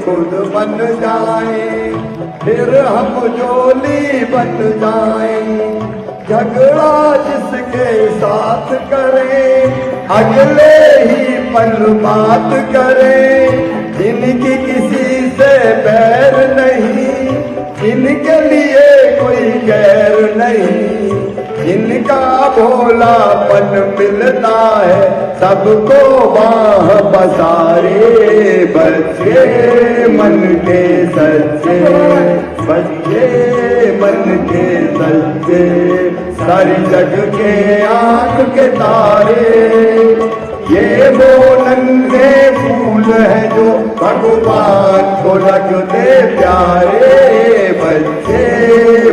खुद बन जाएं, फिर हम जोली बन जाएं। झगड़ा जिसके साथ करें, अगले ही पल बात करें। इनकी किसी से बैर नहीं, इनके लिए कोई गैर नहीं। इनका भोलापन मिलता है सबको बाह पसारे। बच्चे मन के सच्चे, बच्चे मन के सच्चे, सारी जग के आंख के तारे। ये वो नन्हे फूल है जो भगवान को लगते प्यारे। बच्चे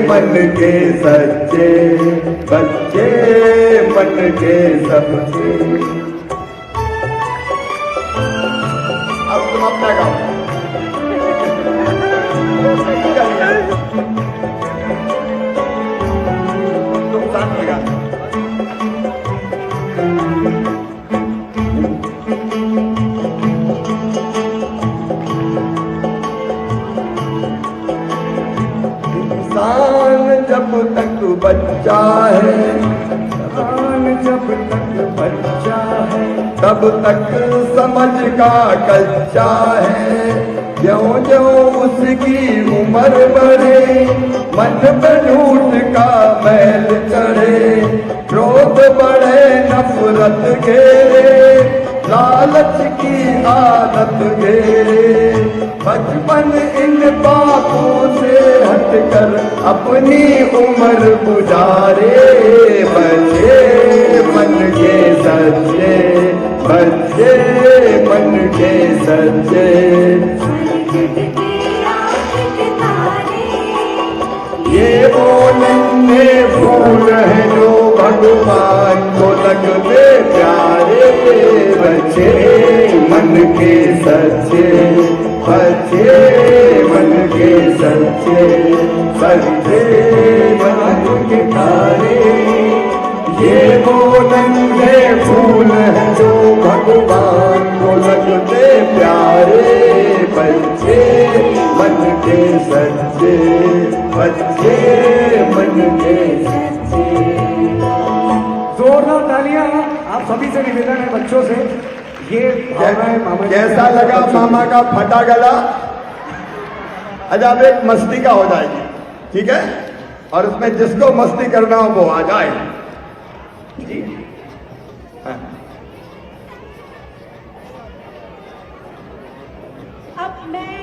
मन के सच्चे, बच्चे मन के सच्चे। अब तुम अपना गाओ। तुम साथ में गाओ। इंसान जब तक बच्चा है, इंसान जब तक बच्चा है, तब तक समझ का कच्चा है। ज्यों ज्यों उसकी उम्र बढ़े, मन पे झूठ का मैल चढ़े। क्रोध बढ़े, नफरत घेरे, लालच की आदत घेरे। बचपन इन बातों से हटकर अपनी उम्र गुजारे। बच्चे मन के सच्चे, बच्चे मन के सच्चे। ये वो नन्हे फूल है जो भगवान को लगते प्यारे। बच्चे मन के सच्चे, बच्चे मन के सच्चे, बच्चे मन के तारे। ये वो नन्हे फूल है जो भगवान को लगते प्यारे। बच्चे मन के सच्चे, बच्चे मन के सच्चे। जोरदार तालियां आप सभी से निवेदन है बच्चों से। ये मामा कैसा लगा मामा का फटा गला? अब एक मस्ती का हो जाएगी, ठीक है? और उसमें जिसको मस्ती करना हो वो आ जाए। हाँ। अब मैं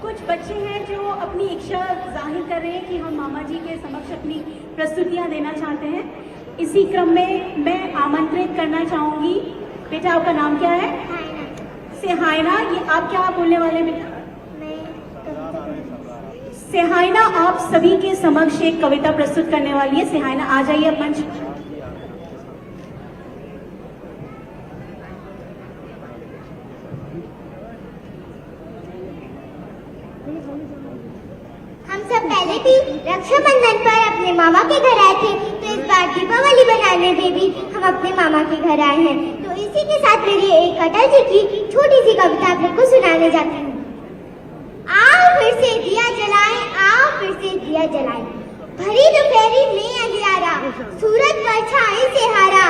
कुछ बच्चे हैं जो अपनी इच्छा जाहिर कर रहे हैं कि हम मामा जी के समक्ष अपनी प्रस्तुतियां देना चाहते हैं। इसी क्रम में मैं आमंत्रित करना चाहूंगी। बेटा आपका नाम क्या है? सेहाइना। ये आप क्या बोलने वाले बेटा? सेहाइना आप सभी के समक्ष एक कविता प्रस्तुत करने वाली है। सेहाइना आ जाइए मंच। हम सब पहले भी रक्षाबंधन पर अपने मामा के घर आए थे, तो इस बार दीपावली बनाने में भी हम अपने मामा के घर आए हैं। तो इसी के साथ मेरी एक अटल जी की छोटी सी कविता आप लोग को सुनाने जाती हूँ। आओ फिर से दिया जलाएं, आओ फिर से दिया जलाएं। भरी दोपहरी में अंधियारा, सूरज परछाई से हारा।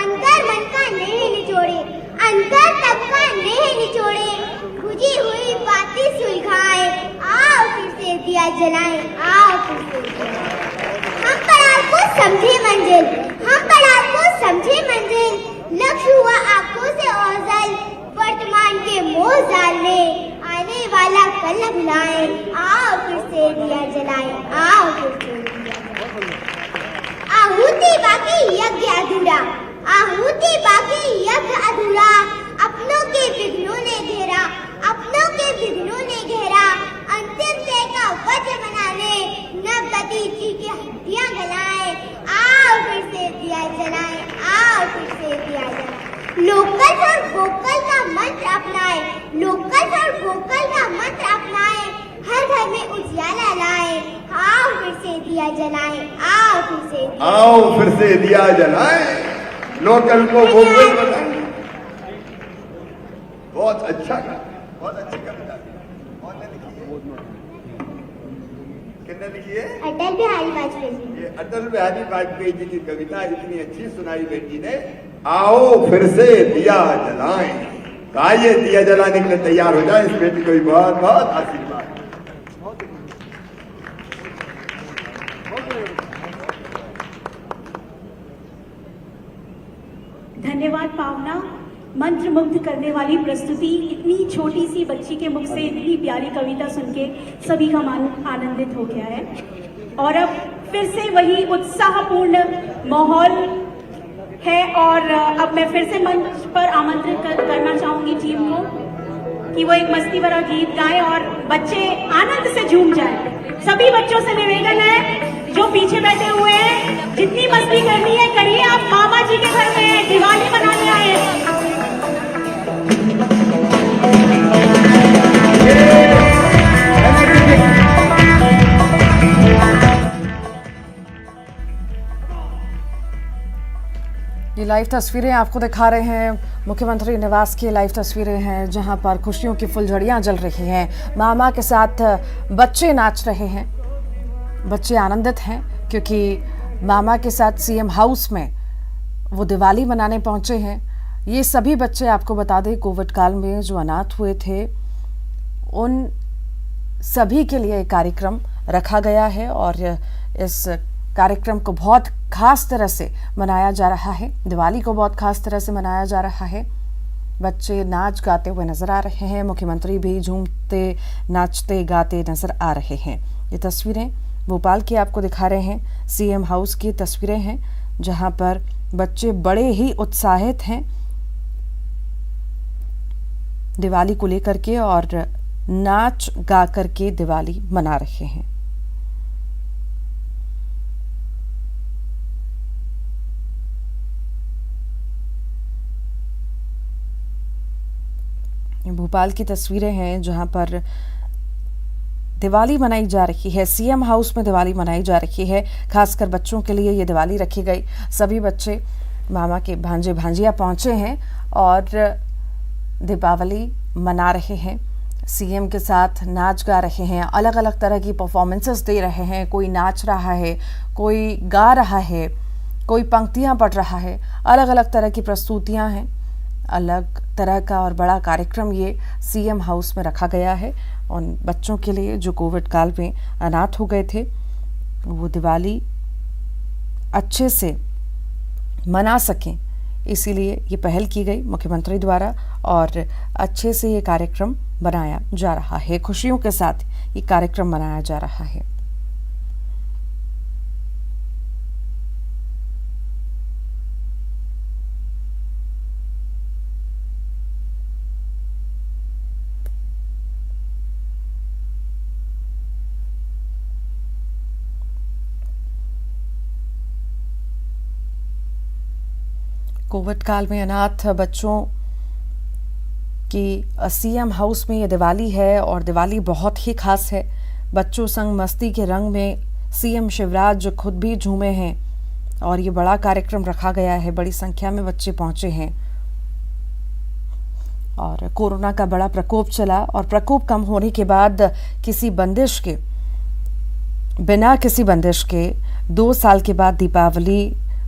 अंतर मन का नेह निचोड़े, अंतर तब का नेह निचोड़े। बुझी हुई बातें सुलझाए, आओ फिर से दिया जलाएं, आओ फिर से दिया जलाएं। हम पड़ाव को समझे मंजिल, हम पड़ाव को समझे मंजिल। लक्ष्य हुआ आंखों से ओझल, वर्तमान के मोह जाल में। आने वाला कल न भुलाएं, आओ फिर से दिया जलाएं, आओ फिर से दिया जलाएं। आहुति बाकी यज्ञ अधूरा, आहुति बाकी यज्ञ अधूरा। अपनों के विघ्नों ने घेरा, अपनों के विघ्नों ने घेरा। अंतिम तय का वज्र बनाने, नवगति जी की हड्डियां गलाएं। आओ फिर से दिया जलाएं, आओ फिर से दिया जलाएं। लोकल और वोकल का मंत्र अपनाए, लोकल और वोकल का मंत्र अपनाए। हर घर में उजियाला लाए, आओ फिर से दिया जलाएं, आओ फिर से आओ फिर से दिया जलाएं। लोकल को वोकल बनाएं। बहुत अच्छा, बहुत अच्छी कविता। कितने लिखी है? अटल बिहारी वाजपेयी जी। ये अटल बिहारी वाजपेयी जी की कविता इतनी अच्छी सुनाई बेटी ने। आओ फिर से दिया जलाएं। आइए दिया जलाने के लिए तैयार हो जाए। इस बेटी को भी बहुत बहुत आशीर्वाद। धन्यवाद पावना। मंत्र मुग्ध करने वाली प्रस्तुति, इतनी छोटी सी बच्ची के मुख से इतनी प्यारी कविता सुन के सभी का मन आनंदित हो गया है। और अब फिर से वही उत्साहपूर्ण माहौल है और अब मैं फिर से मंच पर आमंत्रित करना चाहूंगी टीम को कि वो एक मस्ती भरा गीत गाएं और बच्चे आनंद से झूम जाएं। सभी बच्चों से निवेदन है जो पीछे बैठे हुए हैं, जितनी मस्ती करनी है करिए। आप मामा जी के घर में दिवाली मनाने आए हैं। ये लाइव तस्वीरें आपको दिखा रहे हैं, मुख्यमंत्री निवास की लाइव तस्वीरें हैं जहां पर खुशियों की फुलझड़ियां जल रही हैं। मामा के साथ बच्चे नाच रहे हैं, बच्चे आनंदित हैं क्योंकि मामा के साथ सीएम हाउस में वो दिवाली मनाने पहुंचे हैं। ये सभी बच्चे, आपको बता दें, कोविड काल में जो अनाथ हुए थे उन सभी के लिए कार्यक्रम रखा गया है और इस कार्यक्रम को बहुत खास तरह से मनाया जा रहा है। दिवाली को बहुत खास तरह से मनाया जा रहा है। बच्चे नाच गाते हुए नजर आ रहे हैं, मुख्यमंत्री भी झूमते नाचते गाते नजर आ रहे हैं। ये तस्वीरें भोपाल की आपको दिखा रहे हैं, सीएम हाउस की तस्वीरें हैं जहां पर बच्चे बड़े ही उत्साहित हैं दिवाली को लेकर के और नाच गा करके दिवाली मना रहे हैं। भोपाल की तस्वीरें हैं जहां पर दिवाली मनाई जा रही है, सीएम हाउस में दिवाली मनाई जा रही है। खासकर बच्चों के लिए ये दिवाली रखी गई। सभी बच्चे मामा के भांजे भांजिया पहुंचे हैं और दीपावली मना रहे हैं, सीएम के साथ नाच गा रहे हैं, अलग अलग तरह की परफॉर्मेंसेस दे रहे हैं। कोई नाच रहा है, कोई गा रहा है, कोई पंक्तियां पढ़ रहा है, अलग अलग तरह की प्रस्तुतियां हैं। अलग तरह का और बड़ा कार्यक्रम ये सीएम हाउस में रखा गया है उन बच्चों के लिए जो कोविड काल में अनाथ हो गए थे, वो दिवाली अच्छे से मना सकें, इसीलिए ये पहल की गई मुख्यमंत्री द्वारा और अच्छे से ये कार्यक्रम बनाया जा रहा है। खुशियों के साथ ये कार्यक्रम मनाया जा रहा है। कोविड काल में अनाथ बच्चों की सीएम हाउस में ये दिवाली है और दिवाली बहुत ही खास है। बच्चों संग मस्ती के रंग में सीएम शिवराज खुद भी झूमे हैं और ये बड़ा कार्यक्रम रखा गया है। बड़ी संख्या में बच्चे पहुंचे हैं और कोरोना का बड़ा प्रकोप चला और प्रकोप कम होने के बाद बिना किसी बंदिश के 2 साल के बाद दीपावली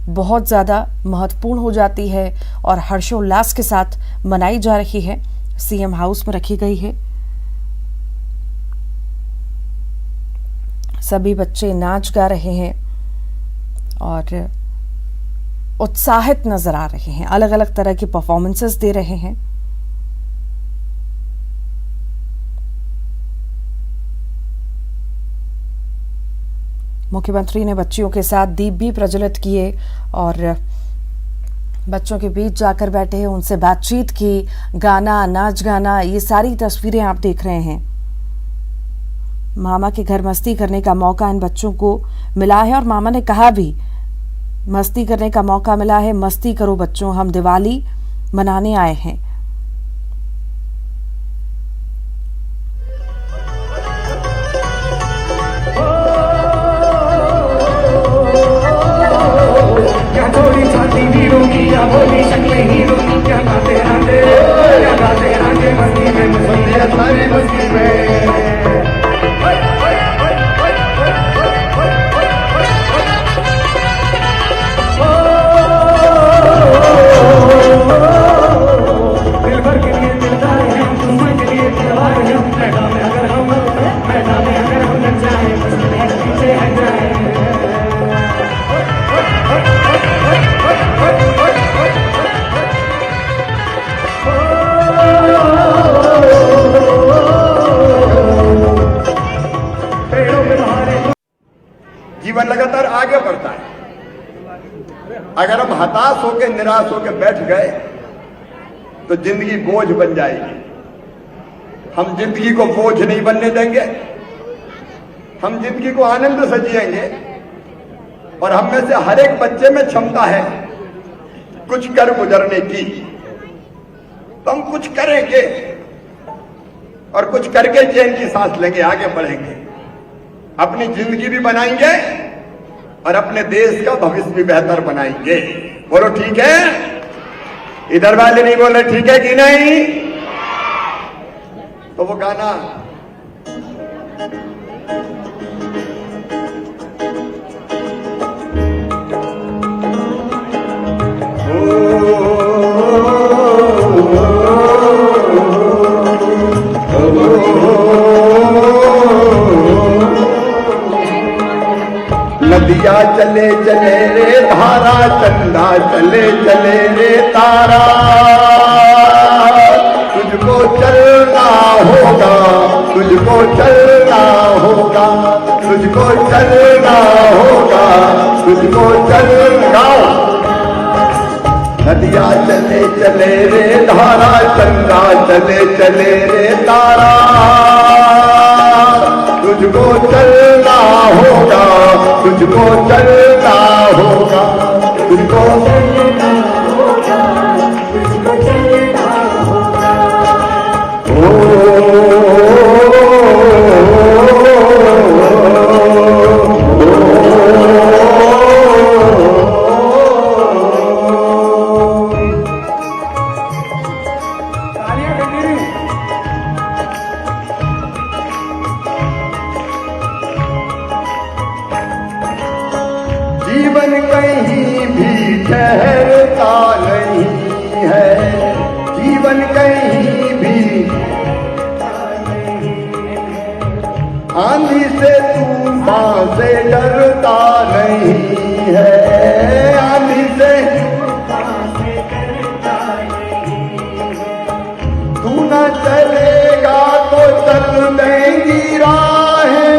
बहुत ज़्यादा महत्वपूर्ण हो जाती है और हर्षोल्लास के साथ मनाई जा रही है। सीएम हाउस में रखी गई है। सभी बच्चे नाच गा रहे हैं और उत्साहित नजर आ रहे हैं, अलग अलग तरह की परफॉर्मेंसेस दे रहे हैं। मुख्यमंत्री ने बच्चियों के साथ दीप भी प्रज्वलित किए और बच्चों के बीच जाकर बैठे, उनसे बातचीत की, गाना, नाच गाना, ये सारी तस्वीरें आप देख रहे हैं। मामा के घर मस्ती करने का मौका इन बच्चों को मिला है और मामा ने कहा भी मस्ती करने का मौका मिला है, मस्ती करो बच्चों, हम दिवाली मनाने आए हैं। आगे बढ़ता है। अगर हम हताश होकर निराश होकर बैठ गए तो जिंदगी बोझ बन जाएगी। हम जिंदगी को बोझ नहीं बनने देंगे, हम जिंदगी को आनंद से जिएंगे। और हम में से हर एक बच्चे में क्षमता है कुछ कर गुजरने की, तो हम कुछ करेंगे और कुछ करके चैन की सांस लेंगे, आगे बढ़ेंगे, अपनी जिंदगी भी बनाएंगे और अपने देश का भविष्य भी बेहतर बनाएंगे। बोलो ठीक है? इधर वाले नहीं बोल रहे ठीक है कि नहीं? तो वो गाना नदिया चले चले रे धारा, चंदा चले चले रे तारा, तुझको चलना होगा, तुझको चलना होगा, तुझको चलना होगा, तुझको चलना। नदिया चले चले रे धारा, चंदा चले चले रे तारा, तुझको चलना होगा, तुझको चलना होगा, तुझको चलना होगा, तुझको चलना होगा। जीवन कहीं भी ठहरता नहीं है, जीवन कहीं भी आंधी से तूफान से डरता नहीं है, आंधी से तू न चलेगा तो चल देंगी राहें,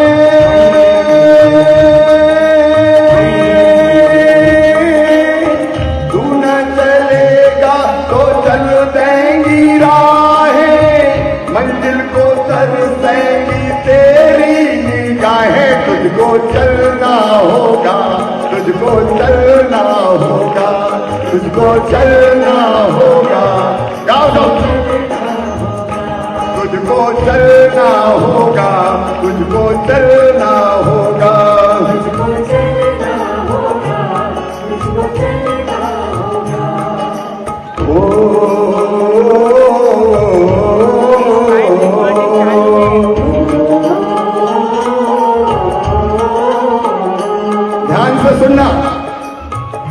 मंजिल को तरसेंगी तेरी निगाहें, तुझको चलना होगा, तुझको चलना होगा, तुझको चलना होगा। गाओ दो। तुझको चलना होगा, तुझको चलना होगा, तुझको चलना होगा, तुझको चलना होगा। ध्यान से सुनना,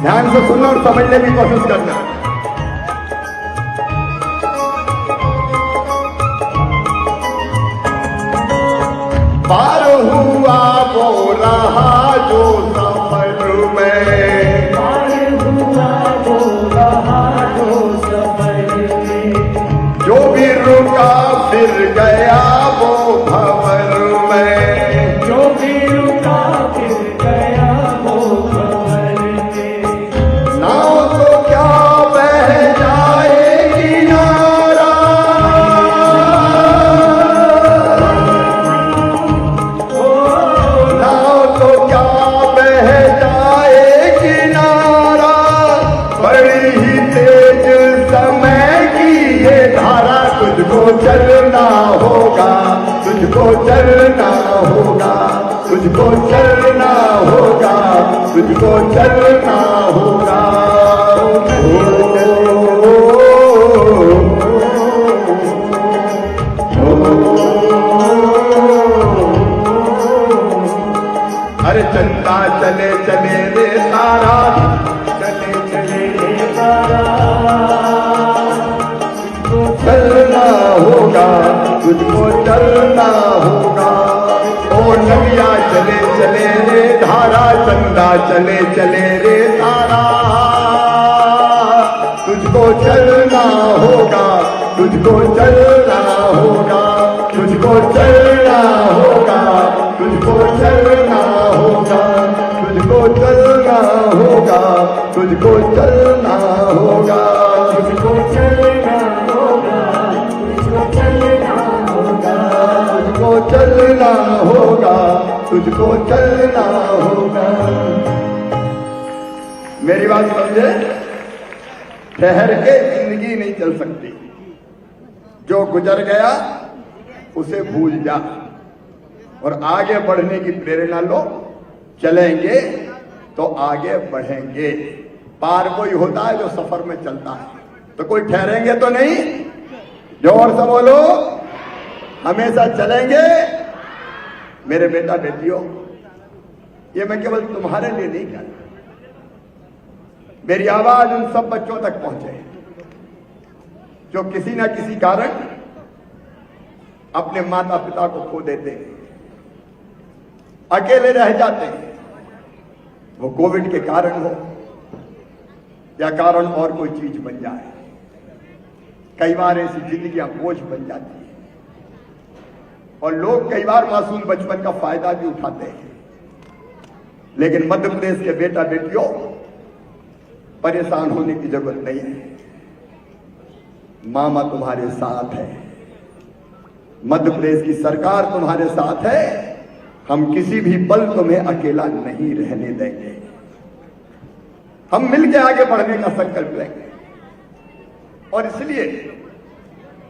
ध्यान से सुनना और समझने की कोशिश करना। पार हुआ वो रहा जो सफर में, पार हुआ वो रहा जो सफर में, जो भी रुका फिर गया वो भंवर में, जो भी रुका फिर गया वो भंवर में। नाव तो क्या बह जाएगी नारा, नाव तो क्या बह जाएगी नारा, बड़ी ही तेज समय की ये धारा, तुझको चलना होगा, तुझको चलना होगा, तुझको चलना होगा, तुझको चलना होगा। अरे चंदा चले चले रे तारा, चले चले रे तारा, चलना होगा, तुझको चलना होगा। ओ नदिया चले चले रे धारा, चंदा चले चले रे तारा, तुझको चलना होगा, तुझको चलना होगा, तुझको चलना होगा, तुझको चलना होगा, तुझको तुझको चलना होगा, तुझको चलना होगा, तुझको चलना होगा, तुझको चलना होगा, तुझको चलना होगा। मेरी बात समझे? ठहर के जिंदगी नहीं चल सकती। जो गुजर गया उसे भूल जा और आगे बढ़ने की प्रेरणा लो। चलेंगे तो आगे बढ़ेंगे। पार कोई होता है जो सफर में चलता है, तो कोई ठहरेंगे तो नहीं। जोर से बोलो, हमेशा चलेंगे। मेरे बेटा बेटियों, ये मैं केवल तुम्हारे लिए नहीं कह रहा, मेरी आवाज उन सब बच्चों तक पहुंचे जो किसी ना किसी कारण अपने माता पिता को खो देते हैं, अकेले रह जाते हैं। वो कोविड के कारण हो या कारण और कोई चीज बन जाए। कई बार ऐसी जिंदगियां बोझ बन जाती है और लोग कई बार मासूम बचपन का फायदा भी उठाते हैं। लेकिन मध्य प्रदेश के बेटा बेटियों, परेशान होने की जरूरत नहीं है। मामा तुम्हारे साथ है, मध्य प्रदेश की सरकार तुम्हारे साथ है। हम किसी भी पल तुम्हें अकेला नहीं रहने देंगे। हम मिलकर आगे बढ़ने का संकल्प लेंगे। और इसलिए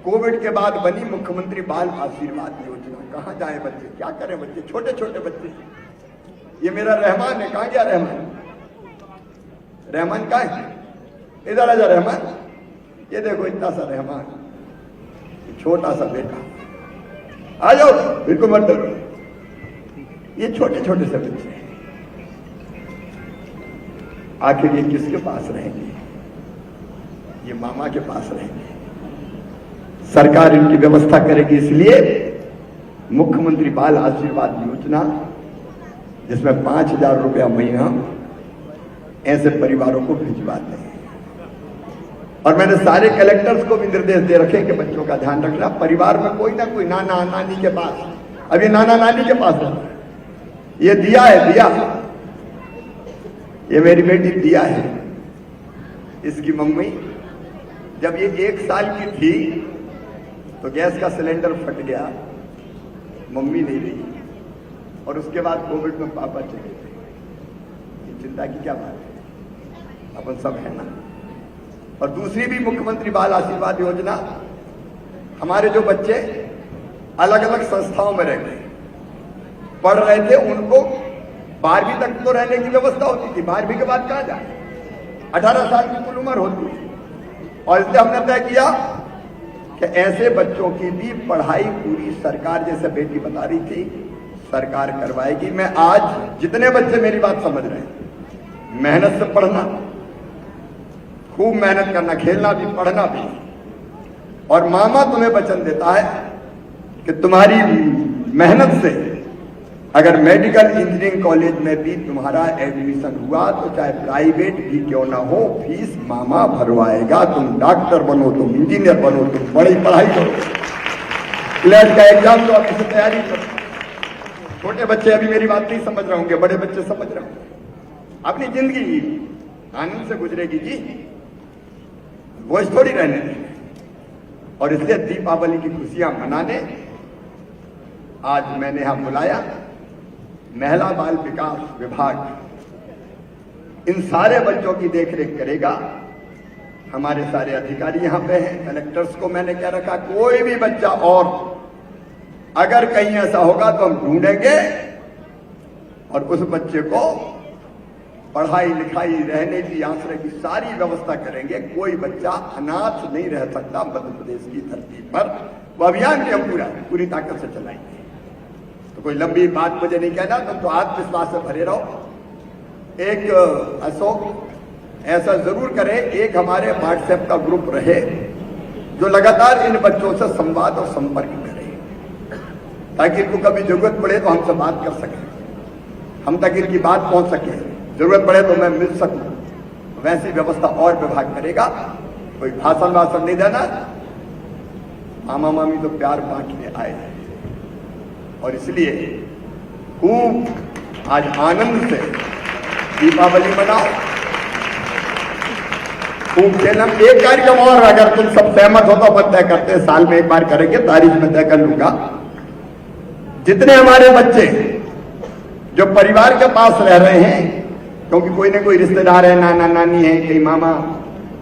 कोविड के बाद बनी मुख्यमंत्री बाल आशीर्वाद योजना। कहां जाए बच्चे, क्या करें बच्चे, छोटे छोटे बच्चे। ये मेरा रहमान है, कहां गया रहमान? रहमान कहां है? इधर आजा रहमान। ये देखो इतना सा रहमान, छोटा सा बेटा। आ जाओ, बिल्कुल मत डरो। ये छोटे छोटे से बच्चे हैं। आखिर ये किसके पास रहेंगे? ये मामा के पास रहेंगे। सरकार इनकी व्यवस्था करेगी। इसलिए मुख्यमंत्री बाल आशीर्वाद योजना, जिसमें 5,000 रुपया महीना ऐसे परिवारों को भिजवाते हैं। और मैंने सारे कलेक्टर्स को भी निर्देश दे रखे कि बच्चों का ध्यान रखना। परिवार में कोई ना कोई नाना नानी के पास, अभी नाना नानी के पास है। ये दिया है, दिया, ये मेरी बेटी दिया है। इसकी मम्मी जब ये 1 साल की थी तो गैस का सिलेंडर फट गया, मम्मी नहीं रही, और उसके बाद कोविड में पापा चले गए। ये चिंता की क्या बात है? अपन सब है ना। और दूसरी भी मुख्यमंत्री बाल आशीर्वाद योजना, हमारे जो बच्चे अलग अलग संस्थाओं में रह गए, पढ़ रहे थे, उनको 12वीं तक तो रहने की व्यवस्था होती थी। 12वीं के बाद कहां जाए? 18 साल की कुल उम्र होती थी। और इसलिए हमने तय किया कि ऐसे बच्चों की भी पढ़ाई पूरी सरकार, जैसे बेटी बता रही थी, सरकार करवाएगी। मैं आज जितने बच्चे मेरी बात समझ रहे हैं, मेहनत से पढ़ना, खूब मेहनत करना, खेलना भी पढ़ना भी। और मामा तुम्हें वचन देता है कि तुम्हारी मेहनत से अगर मेडिकल इंजीनियरिंग कॉलेज में भी तुम्हारा एडमिशन हुआ तो चाहे प्राइवेट भी क्यों ना हो, फीस मामा भरवाएगा। तुम डॉक्टर बनो, तुम इंजीनियर बनो, तुम बड़ी पढ़ाई करो, क्लैट का एग्जाम दो, अभी से तैयारी करो। छोटे बच्चे अभी मेरी बात नहीं समझ रहे होंगे, बड़े बच्चे समझ रहे होंगे। अपनी जिंदगी आनंद से गुजरेगी जी, बोझ थोड़ी रहने देंगे। और इसलिए दीपावली की खुशियां मनाने आज मैंने यहां बुलाया। महिला बाल विकास विभाग इन सारे बच्चों की देखरेख करेगा। हमारे सारे अधिकारी यहां पे हैं। कलेक्टर्स को मैंने क्या रखा, कोई भी बच्चा और अगर कहीं ऐसा होगा तो हम ढूंढेंगे और उस बच्चे को पढ़ाई लिखाई, रहने की, आश्रय की सारी व्यवस्था करेंगे। कोई बच्चा अनाथ नहीं रह सकता मध्य प्रदेश की धरती पर। वो अभियान भी हम पूरी ताकत से चलाएंगे। तो कोई लंबी बात मुझे नहीं कहना, तुम तो आत्मविश्वास से भरे रहो। एक अशोक ऐसा जरूर करें, एक हमारे व्हाट्सएप का ग्रुप रहे जो लगातार इन बच्चों से संवाद और संपर्क करे, ताकि इनको कभी जरूरत पड़े तो हमसे बात कर सके, हम तक इनकी बात पहुंच सके, जरूरत पड़े तो मैं मिल सकूं। वैसी व्यवस्था और विभाग करेगा। कोई भाषण नहीं देना। मामा मामी तो प्यार बांटने आए हैं और इसलिए खूब आज आनंद से दीपावली मनाओ। खूब खेलना। एक कार्यक्रम और अगर तुम सब सहमत हो तो अपन तय करते हैं, साल में एक बार करेंगे, तारीख में तय कर लूंगा। जितने हमारे बच्चे जो परिवार के पास रह रहे हैं, क्योंकि कोई ना कोई रिश्तेदार है, नाना नानी है, कई मामा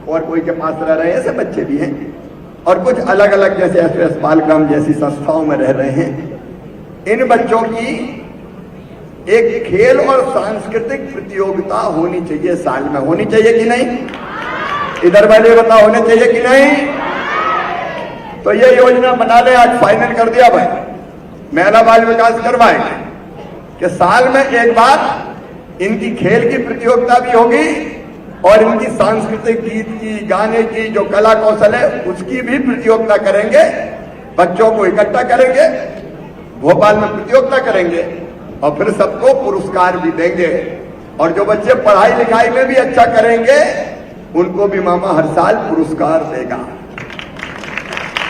और कोई के पास रह रहे हैं, ऐसे बच्चे भी हैं, और कुछ अलग अलग जैसे एसओएस बालग्राम जैसी संस्थाओं में रह रहे हैं, इन बच्चों की एक खेल और सांस्कृतिक प्रतियोगिता होनी चाहिए, साल में होनी चाहिए कि नहीं? इधर वाले बताओ, होने चाहिए कि नहीं? तो ये योजना बना ले, आज फाइनल कर दिया भाई, महिला बाल विकास करवाएंगे कि साल में एक बार इनकी खेल की प्रतियोगिता भी होगी और इनकी सांस्कृतिक गीत की, गाने की जो कला कौशल है उसकी भी प्रतियोगिता करेंगे। बच्चों को इकट्ठा करेंगे, भोपाल में प्रतियोगिता करेंगे और फिर सबको पुरस्कार भी देंगे। और जो बच्चे पढ़ाई लिखाई में भी अच्छा करेंगे उनको भी मामा हर साल पुरस्कार देगा।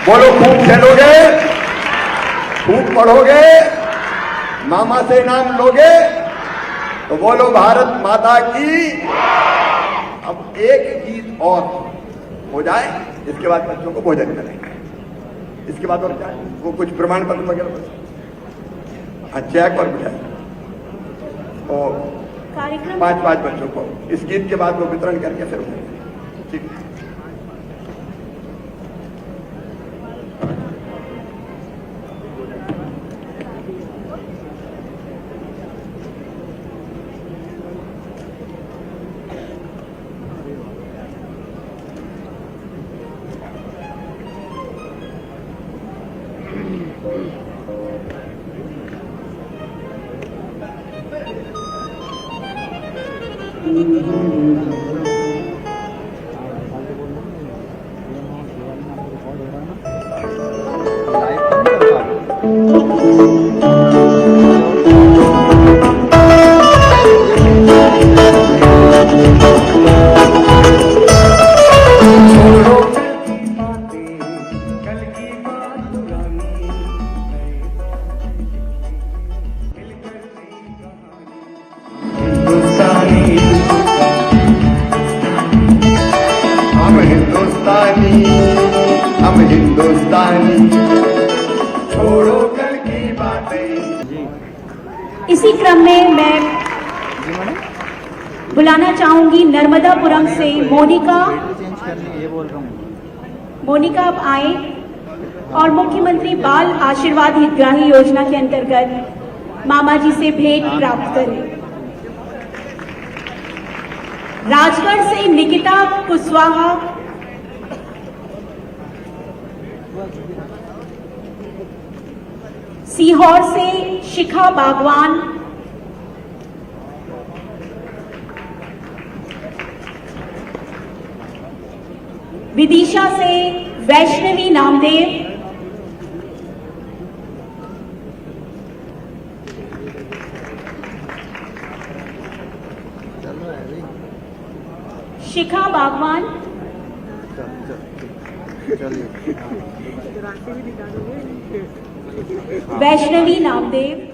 बोलो, खूब खेलोगे, खूब पढ़ोगे, मामा से इनाम लोगे, तो बोलो भारत माता की। अब एक गीत और हो जाए, इसके बाद बच्चों को भोजन करेंगे। इसके बाद और क्या है? वो कुछ प्रमाण पत्र वगैरह, हाँ, चेक और क्या और कार्यक्रम 5 बच्चों को इस गीत के बाद वो वितरण करके फिर ठीक। हम हिंदुस्तानी, छोड़ो कल की बातें। इसी क्रम में मैं बुलाना चाहूंगी नर्मदापुरम से मोनिका अब आए और मुख्यमंत्री बाल आशीर्वाद हितग्राही योजना के अंतर्गत मामा जी से भेंट प्राप्त करें। राजगढ़ से निकिता कुशवाहा, सीहोर से शिखा बागवान, विदिशा से वैष्णवी नामदेव, शिखा बागवान, वैष्णवी नामदेव,